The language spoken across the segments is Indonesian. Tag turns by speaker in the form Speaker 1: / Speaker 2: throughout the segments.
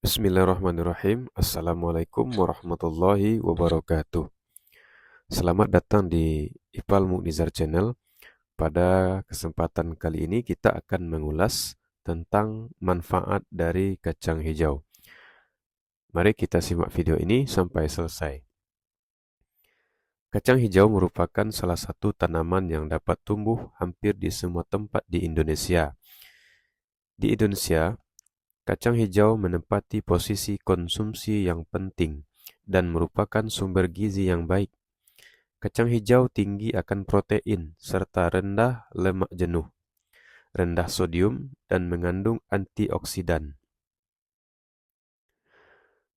Speaker 1: Bismillahirrahmanirrahim. Assalamualaikum warahmatullahi wabarakatuh. Selamat datang di Ipal Muknizar Channel. Pada kesempatan kali ini kita akan mengulas tentang manfaat dari kacang hijau. Mari kita simak video ini sampai selesai. Kacang hijau merupakan salah satu tanaman yang dapat tumbuh hampir di semua tempat di Indonesia. Di Indonesia, kacang hijau menempati posisi konsumsi yang penting dan merupakan sumber gizi yang baik. Kacang hijau tinggi akan protein serta rendah lemak jenuh, rendah sodium, dan mengandung antioksidan.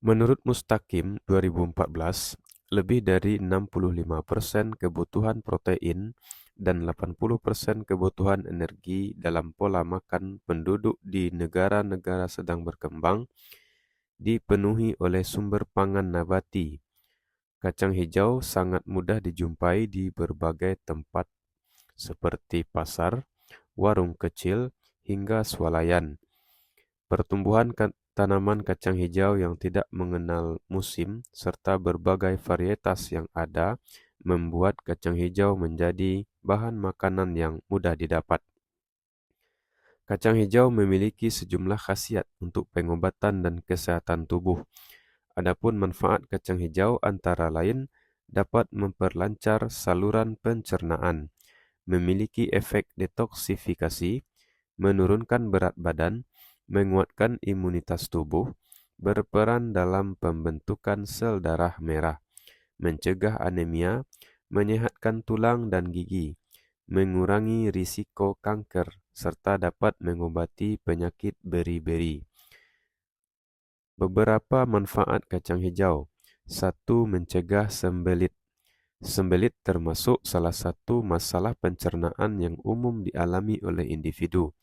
Speaker 1: Menurut Mustaqim 2014, lebih dari 65% kebutuhan protein dan 80% kebutuhan energi dalam pola makan penduduk di negara-negara sedang berkembang dipenuhi oleh sumber pangan nabati. Kacang hijau sangat mudah dijumpai di berbagai tempat seperti pasar, warung kecil, hingga swalayan. Pertumbuhan tanaman kacang hijau yang tidak mengenal musim serta berbagai varietas yang ada membuat kacang hijau menjadi bahan makanan yang mudah didapat. Kacang hijau memiliki sejumlah khasiat untuk pengobatan dan kesehatan tubuh. Adapun manfaat kacang hijau antara lain dapat memperlancar saluran pencernaan, memiliki efek detoksifikasi, menurunkan berat badan, menguatkan imunitas tubuh, berperan dalam pembentukan sel darah merah, mencegah anemia, menyehatkan tulang dan gigi, mengurangi risiko kanker, serta dapat mengobati penyakit beri-beri. Beberapa manfaat kacang hijau. 1. Mencegah sembelit. Sembelit termasuk salah satu masalah pencernaan yang umum dialami oleh individu.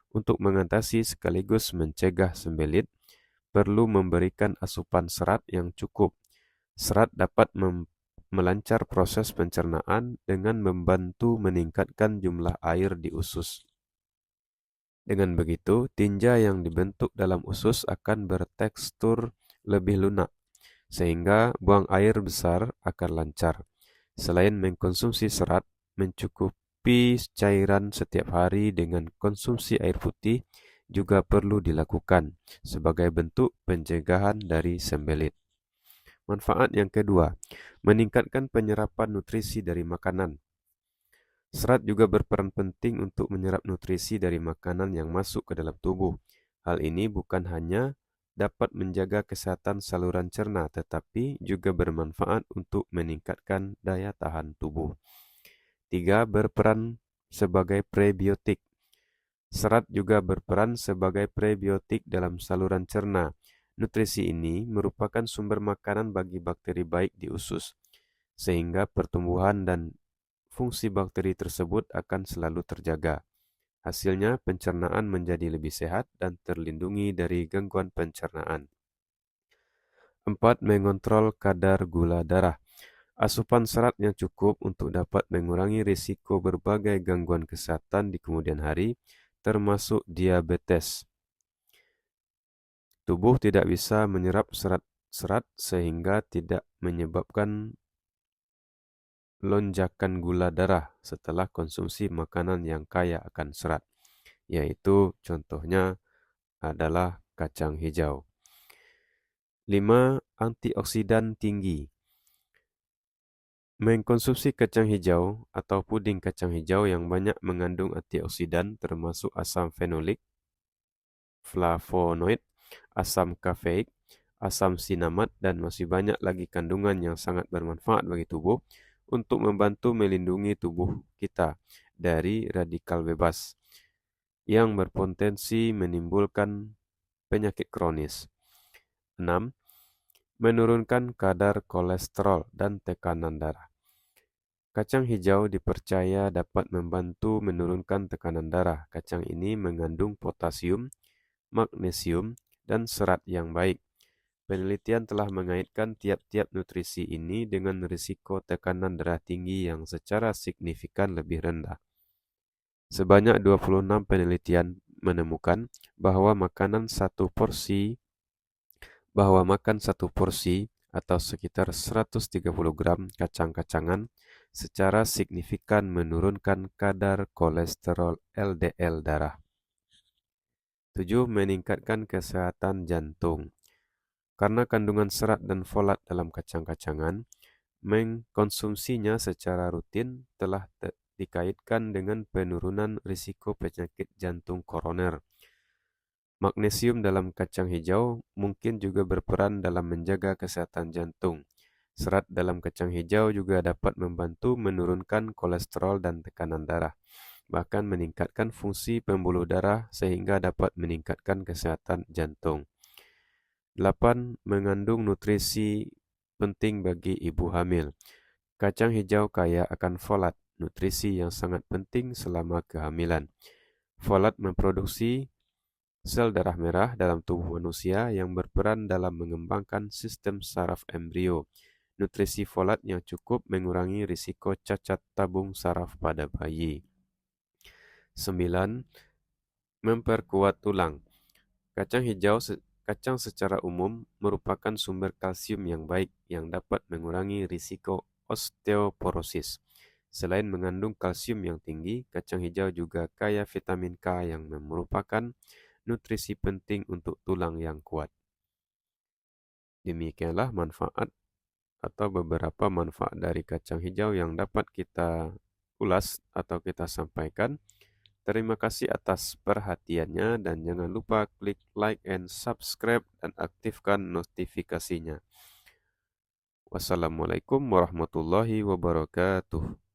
Speaker 1: Untuk mengatasi sekaligus mencegah sembelit, perlu memberikan asupan serat yang cukup. Serat dapat melancar proses pencernaan dengan membantu meningkatkan jumlah air di usus. Dengan begitu, tinja yang dibentuk dalam usus akan bertekstur lebih lunak, sehingga buang air besar akan lancar. Selain mengkonsumsi serat, mencukupi cairan setiap hari dengan konsumsi air putih juga perlu dilakukan sebagai bentuk pencegahan dari sembelit. Manfaat yang kedua, meningkatkan penyerapan nutrisi dari makanan. Serat juga berperan penting untuk menyerap nutrisi dari makanan yang masuk ke dalam tubuh. Hal ini bukan hanya dapat menjaga kesehatan saluran cerna, tetapi juga bermanfaat untuk meningkatkan daya tahan tubuh. 3. Berperan sebagai prebiotik. Serat juga berperan sebagai prebiotik dalam saluran cerna. Nutrisi ini merupakan sumber makanan bagi bakteri baik di usus, sehingga pertumbuhan dan fungsi bakteri tersebut akan selalu terjaga. Hasilnya, pencernaan menjadi lebih sehat dan terlindungi dari gangguan pencernaan. 4. Mengontrol kadar gula darah. Asupan serat yang cukup untuk dapat mengurangi risiko berbagai gangguan kesehatan di kemudian hari, termasuk diabetes. Tubuh tidak bisa menyerap serat sehingga tidak menyebabkan lonjakan gula darah setelah konsumsi makanan yang kaya akan serat, yaitu contohnya adalah kacang hijau. 5. Antioksidan tinggi. Mengkonsumsi kacang hijau atau puding kacang hijau yang banyak mengandung antioksidan termasuk asam fenolik, flavonoid, asam kafeik, asam sinamat, dan masih banyak lagi kandungan yang sangat bermanfaat bagi tubuh untuk membantu melindungi tubuh kita dari radikal bebas yang berpotensi menimbulkan penyakit kronis. 6. Menurunkan kadar kolesterol dan tekanan darah. Kacang hijau dipercaya dapat membantu menurunkan tekanan darah. Kacang ini mengandung potasium, magnesium, dan serat yang baik. Penelitian telah mengaitkan tiap-tiap nutrisi ini dengan risiko tekanan darah tinggi yang secara signifikan lebih rendah. Sebanyak 26 penelitian menemukan bahwa makanan satu porsi bahwa makan satu porsi atau sekitar 130 gram kacang-kacangan secara signifikan menurunkan kadar kolesterol LDL darah. 7. Meningkatkan kesehatan jantung. Karena kandungan serat dan folat dalam kacang-kacangan, mengkonsumsinya secara rutin telah dikaitkan dengan penurunan risiko penyakit jantung koroner. Magnesium dalam kacang hijau mungkin juga berperan dalam menjaga kesehatan jantung. Serat dalam kacang hijau juga dapat membantu menurunkan kolesterol dan tekanan darah, bahkan meningkatkan fungsi pembuluh darah sehingga dapat meningkatkan kesehatan jantung. 8. Mengandung nutrisi penting bagi ibu hamil. Kacang hijau kaya akan folat, nutrisi yang sangat penting selama kehamilan. Folat memproduksi sel darah merah dalam tubuh manusia yang berperan dalam mengembangkan sistem saraf embrio. Nutrisi folat yang cukup mengurangi risiko cacat tabung saraf pada bayi. 9. Memperkuat tulang. Kacang secara umum merupakan sumber kalsium yang baik yang dapat mengurangi risiko osteoporosis. Selain mengandung kalsium yang tinggi, kacang hijau juga kaya vitamin K yang merupakan nutrisi penting untuk tulang yang kuat. Demikianlah manfaat atau beberapa manfaat dari kacang hijau yang dapat kita ulas atau kita sampaikan. Terima kasih atas perhatiannya dan jangan lupa klik like and subscribe dan aktifkan notifikasinya. Wassalamualaikum warahmatullahi wabarakatuh.